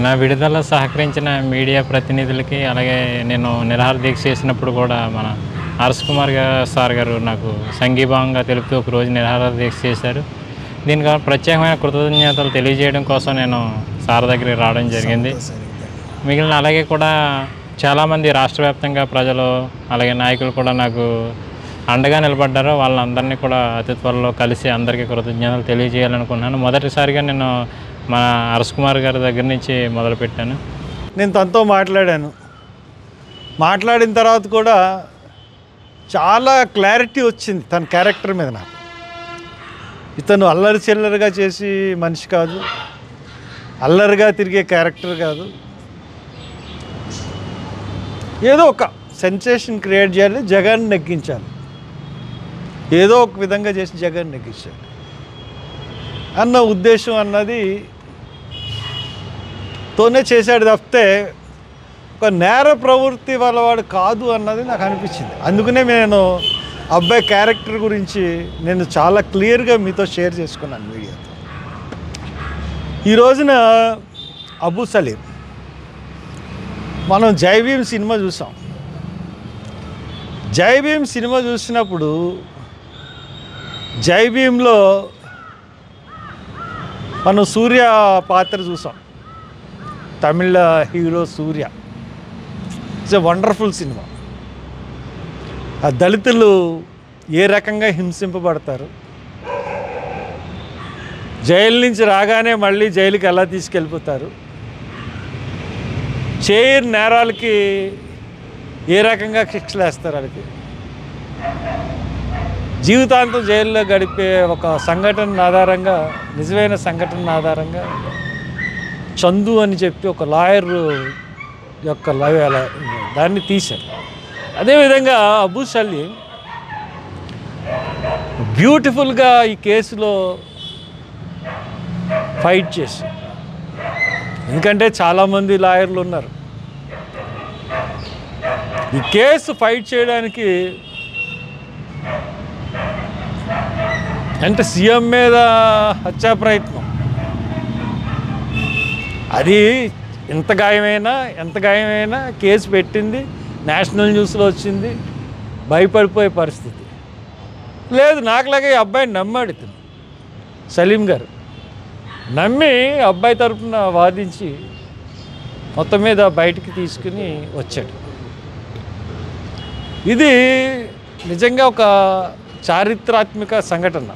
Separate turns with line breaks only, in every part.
నా విడుదల సహకరించిన మీడియా ప్రతినిధులకి, అలాగే నేను నిరాహార దీక్ష చేసినప్పుడు కూడా మన హర్ష్ కుమార్ సార్ గారు నాకు సంఘీభావంగా తెలుపుతూ ఒకరోజు నిరాహార దీక్ష చేశారు. దీనికి ప్రత్యేకమైన కృతజ్ఞతలు తెలియజేయడం కోసం నేను సార్ దగ్గరికి రావడం జరిగింది. మిగిలిన అలాగే కూడా చాలామంది రాష్ట్ర వ్యాప్తంగా ప్రజలు అలాగే నాయకులు కూడా నాకు అండగా నిలబడ్డారు. వాళ్ళందరినీ కూడా అతి త్వరలో కలిసి అందరికీ కృతజ్ఞతలు తెలియజేయాలనుకున్నాను. మొదటిసారిగా నేను మన హర్ష్ కుమార్ గారి దగ్గర నుంచి మొదలుపెట్టాను.
నేను తనతో మాట్లాడిన తర్వాత కూడా చాలా క్లారిటీ వచ్చింది తన క్యారెక్టర్ మీద. నాకు ఇతను అల్లరి చిల్లరిగా చేసి మనిషి కాదు, అల్లరిగా తిరిగే క్యారెక్టర్ కాదు. ఏదో ఒక సెన్సేషన్ క్రియేట్ చేయాలి, జగన్ నెగ్గించాలి, ఏదో ఒక విధంగా చేసి జగన్ నెగ్గించాలి అన్న ఉద్దేశం అన్నది తోనే చేశాడు తప్పితే ఒక నేర ప్రవృత్తి వాళ్ళవాడు కాదు అన్నది నాకు అనిపించింది. అందుకనే నేను అబ్బాయి క్యారెక్టర్ గురించి నేను చాలా క్లియర్గా మీతో షేర్ చేసుకున్నాను మీడియాతో. ఈ రోజున అబూ సలీం మనం జై భీమ్ సినిమా చూసాం. జై భీమ్ సినిమా చూసినప్పుడు జై భీమ్లో మనం సూర్య పాత్ర చూసాం, తమిళ hero Suriya. It's a wonderful cinema. ఆ దళితులు ఏ రకంగా హింసింపబడతారు, జైలు నుంచి రాగానే మళ్ళీ జైలుకి ఎలా తీసుకెళ్ళిపోతారు, చేయని నేరాలకి ఏ రకంగా శిక్షలు వేస్తారు, వాళ్ళకి జీవితాంతం జైల్లో గడిపే ఒక సంఘటన ఆధారంగా, నిజమైన సంఘటన ఆధారంగా చందు అని చెప్పి ఒక లాయర్ యొక్క దాన్ని తీశారు. అదేవిధంగా అబూ సలీం బ్యూటిఫుల్గా ఈ కేసులో ఫైట్ చేసి, ఎందుకంటే చాలామంది లాయర్లు ఉన్నారు, ఈ కేసు ఫైట్ చేయడానికి అంటే సీఎం మీద హత్యా ప్రయత్నం, అది ఎంత గాయమైనా కేసు పెట్టింది, నేషనల్ న్యూస్లో వచ్చింది, భయపడిపోయే పరిస్థితి లేదు. నాకులాగే ఈ అబ్బాయిని నమ్మాడు ఇతను, సలీం గారు నమ్మి అబ్బాయి తరఫున వాదించి మొత్తం మీద బయటికి తీసుకుని వచ్చాడు. ఇది నిజంగా ఒక చారిత్రాత్మక సంఘటన.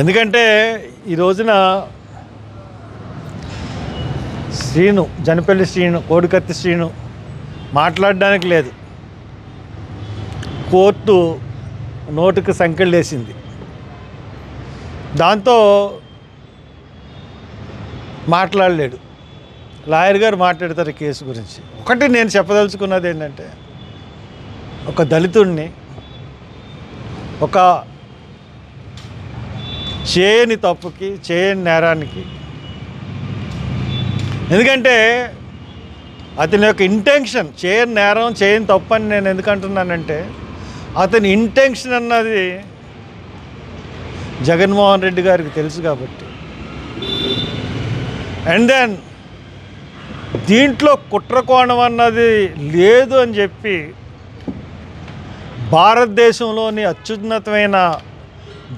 ఎందుకంటే ఈ రోజున జనపల్లి శ్రీను, కోడికత్తి శ్రీను మాట్లాడడానికి లేదు, కోర్టు నోటుకు సంకెళ్ళు వేసింది. దాంతో మాట్లాడలేడు. లాయర్ గారు మాట్లాడతారు కేసు గురించి. ఒకటి నేను చెప్పదలుచుకున్నది ఏంటంటే, ఒక దళితుడిని ఒక చేయని తప్పుకి, చేయని నేరానికి, ఎందుకంటే అతని యొక్క ఇంటెన్షన్, చేయని నేరం చేయని తప్పు అని నేను ఎందుకంటున్నానంటే, అతని ఇంటెన్షన్ అన్నది జగన్మోహన్ రెడ్డి గారికి తెలుసు కాబట్టి. అండ్ దెన్ దీంట్లో కుట్రకోణం అన్నది లేదు అని చెప్పి భారతదేశంలోని అత్యున్నతమైన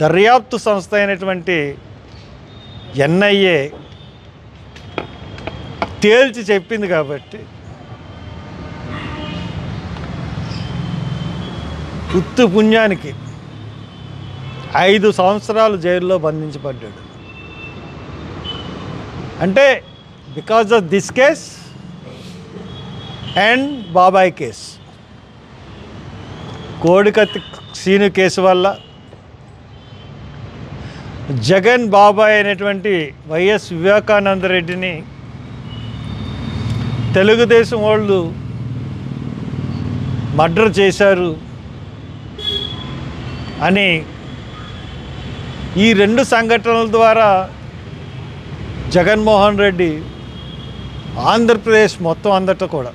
దర్యాప్తు సంస్థ అయినటువంటి ఎన్ఐఏ తేల్చి చెప్పింది కాబట్టి ఉత్తు పుణ్యానికి 5 సంవత్సరాలు జైల్లో బంధించబడ్డాడు. అంటే because of this case and బాబాయ్ కేస్, కోడికత్తి సీను కేసు వల్ల జగన్ బాబాయ్ అయినటువంటి వైఎస్ వివేకానంద రెడ్డిని తెలుగుదేశం వాళ్ళు మర్డర్ చేశారు అని ఈ 2 సంఘటనల ద్వారా జగన్మోహన్ రెడ్డి ఆంధ్రప్రదేశ్ మొత్తం అందట కూడా,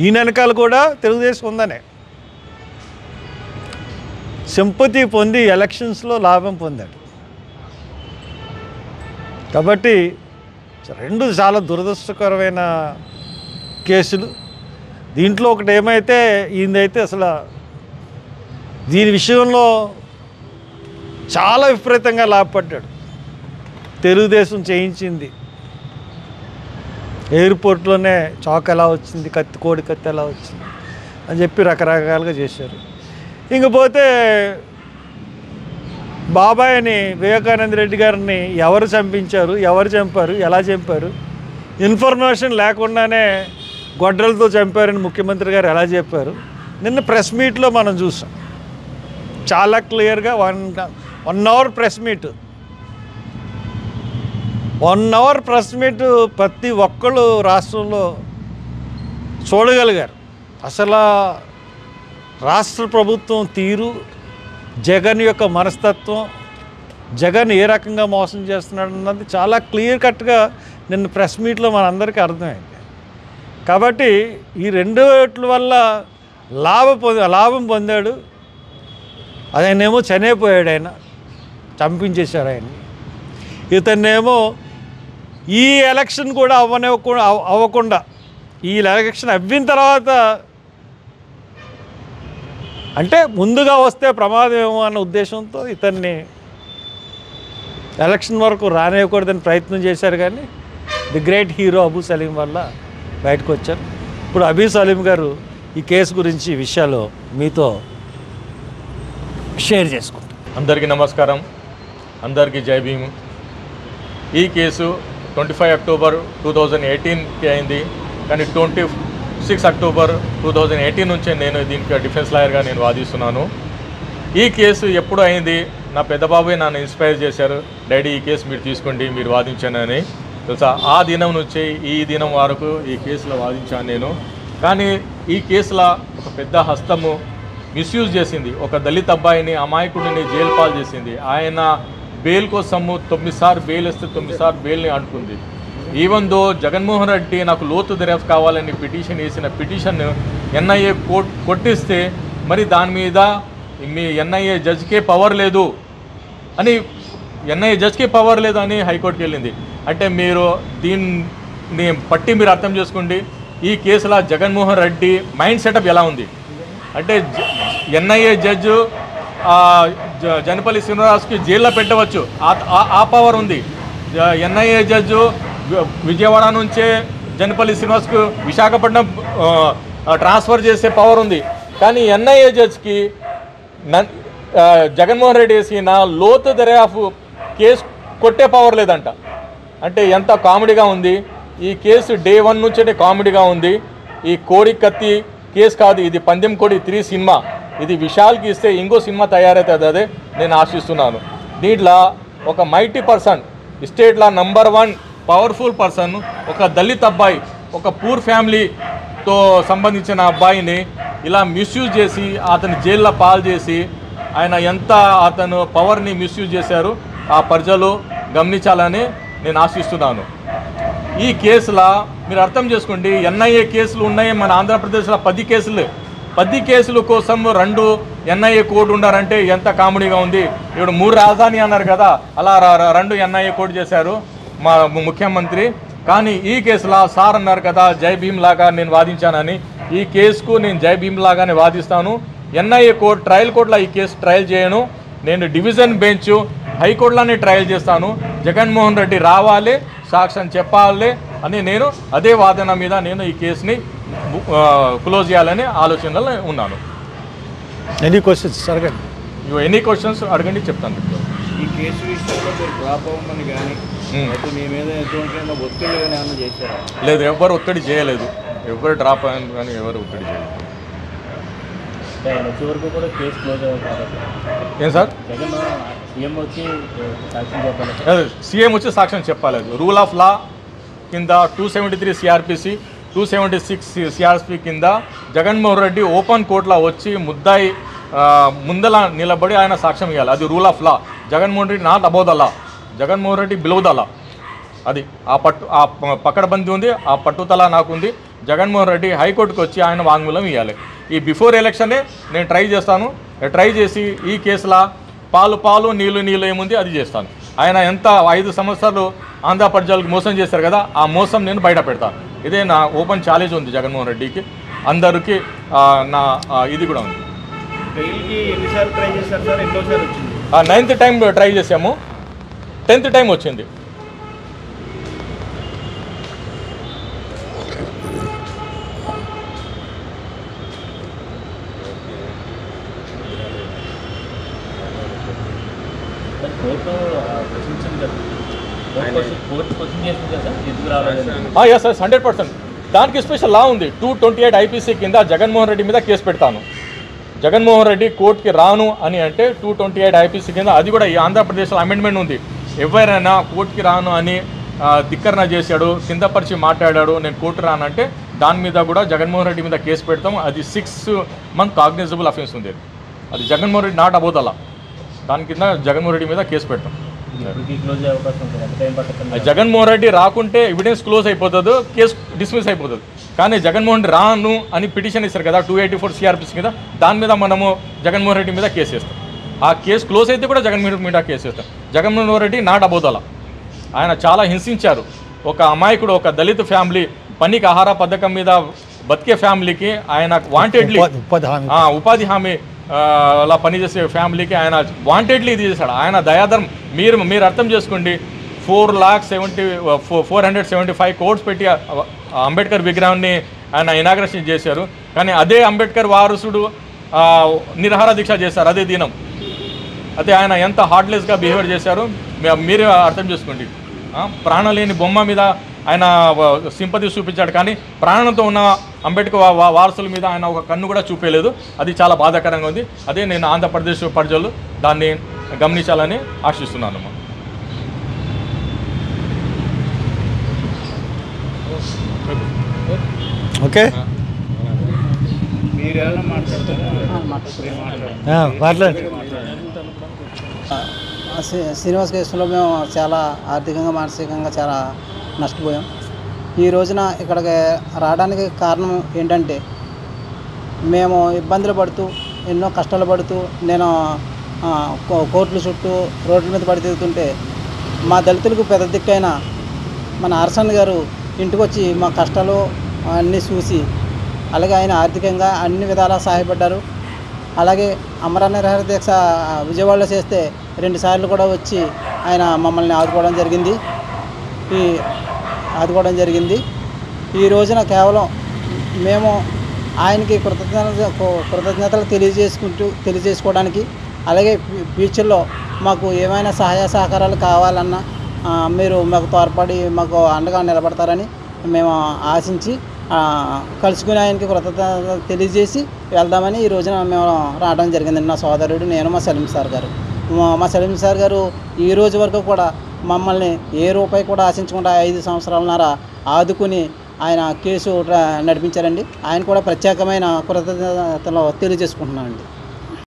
ఈ వెనకాల కూడా తెలుగుదేశం ఉందనే సింపతి పొంది ఎలక్షన్స్లో లాభం పొందాడు. కాబట్టి రెండు చాలా దురదృష్టకరమైన కేసులు. దీంట్లో ఒకటి ఏమైతే ఈయనైతే అసలు దీని విషయంలో చాలా విపరీతంగా లాభపడ్డాడు. తెలుగుదేశం చేయించింది, ఎయిర్పోర్ట్లోనే చాక్ ఎలా వచ్చింది, కోడి కత్తి ఎలా వచ్చింది అని చెప్పి రకరకాలుగా చేశారు. ఇంకపోతే బాబాయ్ని వివేకానంద రెడ్డి గారిని ఎవరు చంపించారు, ఎవరు చంపారు, ఎలా చంపారు, ఇన్ఫర్మేషన్ లేకుండానే గొడ్డలతో చంపారని ముఖ్యమంత్రి గారు ఎలా చెప్పారు నిన్న ప్రెస్ మీట్లో మనం చూసాం. చాలా క్లియర్గా 1 hour press meet, 1 hour press meet ప్రతి ఒక్కళ్ళు రాష్ట్రంలో చూడగలిగారు. అసలు రాష్ట్ర ప్రభుత్వం తీరు, జగన్ యొక్క మనస్తత్వం, జగన్ ఏ రకంగా మోసం చేస్తున్నాడు అన్నది చాలా క్లియర్ కట్గా నిన్న ప్రెస్ మీట్లో మనందరికీ అర్థమైంది. కాబట్టి ఈ 2 వల్ల లాభం పొందాడు. ఆయనేమో చనిపోయాడు, ఆయన చంపించేశారు ఆయన్ని. ఇతన్నేమో ఈ ఎలక్షన్ కూడా అవ్వకుండా ఈ ఎలక్షన్ అవ్విన తర్వాత అంటే ముందుగా వస్తే ప్రమాదం ఏమో అన్న ఉద్దేశంతో ఇతన్ని ఎలక్షన్ వరకు రానివ్వకూడదని ప్రయత్నం చేశారు. కానీ the great hero Abu Saleem వల్ల బయటకు వచ్చారు. ఇప్పుడు అబూ సలీం గారు ఈ కేసు గురించి విషయాలు మీతో షేర్ చేసుకుంటారు.
అందరికీ నమస్కారం, అందరికీ జై భీమ్. ఈ కేసు 25 అక్టోబర్ 2018కి అయింది. కానీ 26 అక్టోబర్ 2018 నుంచే నేను దీనికి డిఫెన్స్ లాయర్గా నేను వాదిస్తున్నాను. ఈ కేసు ఎప్పుడు అయింది, నా పెద్దబాబే నన్ను ఇన్స్పైర్ చేశారు, డాడీ ఈ కేసు మీరు తీసుకోండి, మీరు వాదించండి అని. తెలుసా, ఆ దినం నుంచి ఈ దినం వరకు ఈ కేసులో వాదించాను నేను. కానీ ఈ కేసులో ఒక పెద్ద హస్తము మిస్యూజ్ చేసింది. ఒక దళిత అబ్బాయిని, అమాయకుడిని జైలు పాలు చేసింది. ఆయన బెయిల్ కోసము 9 సార్లు బెయిల్ ఇస్తే 9 సార్లు బెయిల్ని అనుకుంది. ఈవెన్ దో జగన్మోహన్ రెడ్డి నాకు లోతు దర్యాప్తు కావాలని పిటిషన్ వేసిన పిటిషన్ ఎన్ఐఏ కొట్టిస్తే మరి దాని మీద మీ ఎన్ఐఏ జడ్జికే పవర్ లేదు అని, ఎన్ఐఏ జడ్జికే పవర్ లేదు అని హైకోర్టుకి వెళ్ళింది. అంటే మీరు దీన్ని పట్టి మీరు అర్థం చేసుకోండి, ఈ కేసులో జగన్మోహన్ రెడ్డి మైండ్ సెటప్ ఎలా ఉంది అంటే ఎన్ఐఏ జడ్జు జనపల్లి శ్రీనివాస్కి జైల్లో పెట్టవచ్చు, ఆ పవర్ ఉంది. ఎన్ఐఏ జడ్జు విజయవాడ నుంచే జనపల్లి శ్రీనివాస్కు విశాఖపట్నం ట్రాన్స్ఫర్ చేసే పవర్ ఉంది. కానీ ఎన్ఐఏ జడ్జ్కి జగన్మోహన్ రెడ్డి వేసిన లోతు దర్యాప్తు కేసు కొట్టే పవర్ లేదంట. అంటే ఎంత కామెడీగా ఉంది ఈ కేసు. డే 1 నుంచే కామెడీగా ఉంది. ఈ కోడి కత్తి కేసు కాదు, ఇది పందెం కోడి 3 సినిమా. ఇది విశాల్కి ఇస్తే ఇంకో సినిమా తయారవుతుంది, అదే నేను ఆశిస్తున్నాను. దీంట్లో ఒక మైటీ పర్సన్, స్టేట్లో నంబర్ 1 పవర్ఫుల్ పర్సన్, ఒక దళిత అబ్బాయి, ఒక పూర్ ఫ్యామిలీతో సంబంధించిన అబ్బాయిని ఇలా మిస్యూజ్ చేసి అతని జైల్లో పాలు చేసి ఆయన ఎంత అతను పవర్ని మిస్యూజ్ చేశారు ఆ ప్రజలు గమనించాలని నేను ఆశిస్తున్నాను. ఈ కేసులో మీరు అర్థం చేసుకోండి, ఎన్ఐఏ కేసులు ఉన్నాయి మన ఆంధ్రప్రదేశ్లో 10 కేసుల కోసం 2 ఎన్ఐఏ కోడ్ ఉన్నారంటే ఎంత కామెడీగా ఉంది. ఇప్పుడు 3 రాజధాని అన్నారు కదా, అలా 2 ఎన్ఐఏ కోడ్ చేశారు మా ముఖ్యమంత్రి. కానీ ఈ కేసులో సార్ అన్నారు కదా జై భీమ్ లాగా నేను వాదించానని, ఈ కేసుకు నేను జై భీమ్ లాగానే వాదిస్తాను. ఎన్ఐఏ కోర్టు ట్రయల్ కోర్టులో ఈ కేసు ట్రయల్ చేయను, నేను డివిజన్ బెంచ్ హైకోర్టులోనే ట్రయల్ చేస్తాను. జగన్మోహన్ రెడ్డి రావాలి, సాక్ష్యం చెప్పాలి అని నేను అదే వాదన మీద నేను ఈ కేసుని క్లోజ్ చేయాలని ఆలోచనలో ఉన్నాను.
ఎనీ క్వశ్చన్స్ అడగండి,
ఎనీ క్వశ్చన్స్ అడగండి, చెప్తాను.
ఈ కేసు విషయంలో మీరు డ్రాప్ అవ్వమని కానీ అయితే మీ మీద ఎటువంటి ఒత్తిడి కానీ ఏమైనా చేశారా?
లేదు, ఎవరు ఒత్తిడి చేయలేదు, ఎవరు డ్రాప్ అయ్యాను కానీ ఎవరు ఒత్తిడి చేయలేదు.
చివరకు కూడా కేసు క్లోజ్ అవ్వాలి.
ఏం సార్?
జగన్ సీఎం వచ్చి సాక్ష్యం చెప్పాలి.
సీఎం వచ్చి సాక్ష్యం చెప్పలేదు. రూల్ ఆఫ్ లా కింద 273 సిఆర్పిసి 276 సిఆర్పి కింద జగన్మోహన్ రెడ్డి ఓపెన్ కోర్టులో వచ్చి ముద్దాయి ముందల నిలబడి ఆయన సాక్ష్యం ఇవ్వాలి. అది rule of law. Jaganmohan Reddy not above the law, Jaganmohan Reddy below the law. అది ఆ పక్కడబంది ఉంది, ఆ పట్టుదల నాకుంది. జగన్మోహన్ రెడ్డి హైకోర్టుకు వచ్చి ఆయన వాంగ్మూలం ఇవ్వాలి. ఈ బిఫోర్ ఎలక్షనే నేను ట్రై చేస్తాను. ట్రై చేసి ఈ కేసులో పాలు నీళ్ళు ఏముంది అది చేస్తాను. ఆయన ఎంత 5 సంవత్సరాలు ఆంధ్ర ప్రజలకు మోసం చేశారు కదా, ఆ మోసం నేను బయట పెడతాను. ఇదే నా ఓపెన్ ఛాలెంజ్ ఉంది జగన్మోహన్ రెడ్డికి, అందరికీ నా ఇది కూడా ఉంది.
బెయిల్కి ఎన్నిసార్లు ట్రై చేశారు సార్? ఎన్నోసారి వచ్చింది?
9th టైం ట్రై చేసాము, 10th టైం వచ్చింది. ఎస్ 100%. దానికి స్పెషల్ లా ఉంది. 228 IPC కింద జగన్మోహన్ రెడ్డి మీద కేసు పెడతాను. జగన్మోహన్ రెడ్డి కోర్టుకి రాను అని అంటే 228 IPC కింద, అది కూడా ఈ ఆంధ్రప్రదేశ్లో అమెండ్మెంట్ ఉంది. ఎవరైనా కోర్టుకి రాను అని ధిక్కరణ చేశాడు, కిందపరిచి మాట్లాడాడు, నేను కోర్టు రానంటే దాని మీద కూడా జగన్మోహన్ రెడ్డి మీద కేసు పెడతాం. అది 6 month కాగ్నిజబుల్ అఫెన్స్ ఉంది. అది జగన్మోహన్ రెడ్డి నాట్ అబౌట్ అలా, దాని కింద జగన్మోహన్ రెడ్డి మీద కేసు పెడతాం. జగన్మోహన్ రెడ్డి రాకుంటే ఎవిడెన్స్ క్లోజ్ అయిపోతుంది, కేసు డిస్మిస్ అయిపోతుంది. కానీ జగన్మోహన్ రెడ్డి రాను అని పిటిషన్ ఇస్తారు కదా 284 CRPC మీద, దాని మీద మనము జగన్మోహన్ రెడ్డి మీద కేసు వేస్తాం. ఆ కేసు క్లోజ్ అయితే కూడా జగన్మోహన్ మీద కేసు వేస్తాం. జగన్మోహన్ రెడ్డి నాట్ అబౌట్ అలా, ఆయన చాలా హింసించారు. ఒక అమాయకుడు, ఒక దళిత ఫ్యామిలీ, పనికి ఆహార పథకం మీద బతికే ఫ్యామిలీకి ఆయన వాంటెడ్లీ ఉపాధి హామీ అలా పనిచేసే ఫ్యామిలీకి ఆయన వాంటెడ్లీ ఇది చేశాడు. ఆయన దయాధర్మం మీరు అర్థం చేసుకోండి. 475 crores పెట్టి అంబేద్కర్ విగ్రహాన్ని ఆయన ఇనాగ్రేషన్ చేశారు. కానీ అదే అంబేద్కర్ వారసుడు నిరాహార దీక్ష చేశారు అదే దినం. అదే ఆయన ఎంత హార్ట్లెస్గా బిహేవియర్ చేశారు మీరు అర్థం చేసుకోండి. ప్రాణం లేని బొమ్మ మీద ఆయన సింపతి చూపించాడు, కానీ ప్రాణంతో ఉన్న అంబేద్కర్ వారసుల మీద ఆయన ఒక కన్ను కూడా చూపేయలేదు. అది చాలా బాధాకరంగా ఉంది. అదే నేను ఆంధ్రప్రదేశ్ ప్రజలు దాన్ని గమనించాలని ఆశిస్తున్నాను.
ఓకే,
మీరేమైనా
మాట్లాడండి.
శ్రీనివాస్ కేసులో మేము చాలా ఆర్థికంగా మానసికంగా చాలా నష్టపోయాం. ఈ రోజున ఇక్కడికి రావడానికి కారణం ఏంటంటే, మేము ఇబ్బందులు పడుతూ ఎన్నో కష్టాలు పడుతూ నేను కోర్టుల చుట్టూ రోడ్ల మీద పడి తిరుగుతుంటే, మా దళితులకు పెద్ద దిక్కైన మన అర్సన్ గారు ఇంటికి వచ్చి మా కష్టాలు అన్నీ చూసి, అలాగే ఆయన ఆర్థికంగా అన్ని విధాలా సహాయపడ్డారు. అలాగే అమర నిరాహార దీక్ష విజయవాడలో చేస్తే 2 సార్లు కూడా వచ్చి ఆయన మమ్మల్ని ఆదుకోవడం జరిగింది. ఈ రోజున కేవలం మేము ఆయనకి కృతజ్ఞతలు తెలియజేసుకోవడానికి, అలాగే ఫ్యూచర్లో మాకు ఏమైనా సహాయ సహకారాలు కావాలన్నా మీరు మాకు తోడ్పడి మాకు అండగా నిలబడతారని మేము ఆశించి కలుసుకుని ఆయనకి కృతజ్ఞతలు తెలియజేసి వెళ్దామని ఈ రోజున మేము రావడం జరిగిందండి. నా సోదరుడు, నేను, మా సలీం సార్ గారు ఈ రోజు వరకు కూడా మమ్మల్ని ఏ రూపాయి కూడా ఆశించకుండా 5 సంవత్సరాలన్నర ఆదుకుని ఆయన కేసు నడిపించారండి. ఆయన కూడా ప్రత్యేకమైన కృతజ్ఞతలు తెలియజేసుకుంటున్నానండి.